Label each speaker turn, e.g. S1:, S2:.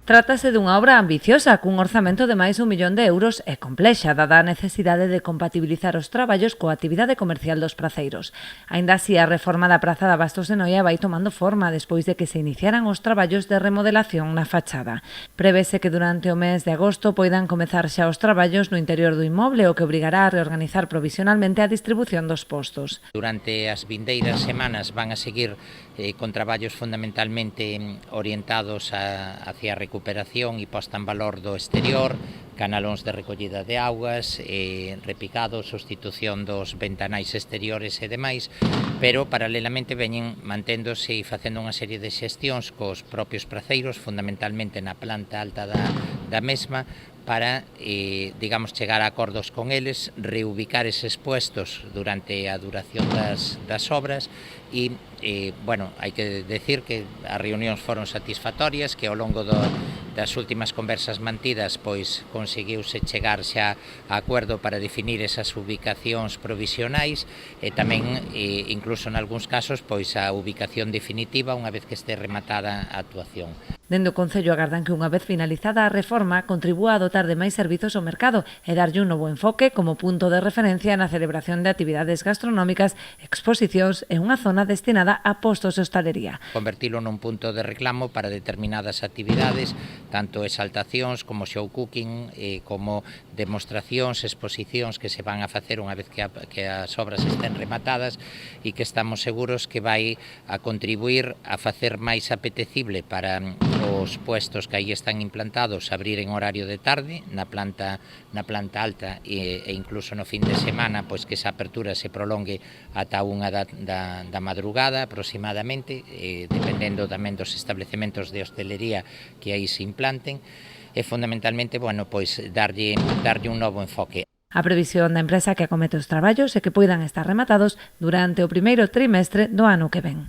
S1: Trátase dunha obra ambiciosa cun orzamento de máis de 1 millón de euros e complexa, dada a necesidade de compatibilizar os traballos coa actividade comercial dos praceiros. Aínda así, a reforma da Praza de Abastos de Noia vai tomando forma despois de que se iniciaran os traballos de remodelación na fachada. Prevese que durante o mes de agosto poidan comezar xa os traballos no interior do inmoble, o que obrigará a reorganizar provisionalmente a distribución dos postos.
S2: Durante as vindeiras semanas van a seguir con traballos fundamentalmente orientados hacia a recuperación e posta en valor do exterior, canalóns de recollida de augas, repicados, sustitución dos ventanais exteriores e demais, pero paralelamente veñen manténdose e facendo unha serie de xestións cos propios praceiros, fundamentalmente na planta alta da mesma, para, digamos, chegar a acordos con eles, reubicar eses puestos durante a duración das obras e, bueno, hai que decir que as reunións foron satisfactorias, que ao longo das últimas conversas mantidas, pois, conseguiuse chegar xa a acordo para definir esas ubicacións provisionais e tamén, incluso en algúns casos, pois a ubicación definitiva unha vez que este rematada a actuación.
S1: Dende o Concello agardan que unha vez finalizada a reforma contribúa a dotar de máis servizos ao mercado e darlle un novo enfoque como punto de referencia na celebración de actividades gastronómicas, exposicións e unha zona destinada a postos de hostalería.
S2: Convertilo nun punto de reclamo para determinadas actividades, tanto exaltacións como show cooking, como demostracións, exposicións que se van a facer unha vez que as obras estén rematadas e que estamos seguros que vai a contribuir a facer máis apetecible para os puestos que aí están implantados abrir en horario de tarde na planta alta e incluso no fin de semana, pois que esa apertura se prolongue ata unha da madrugada aproximadamente, dependendo tamén dos establecementos de hostelería que aí se implanten, e fundamentalmente, bueno, pois darlle un novo enfoque.
S1: A previsión da empresa que acomete os traballos é que poidan estar rematados durante o primeiro trimestre do ano que ven.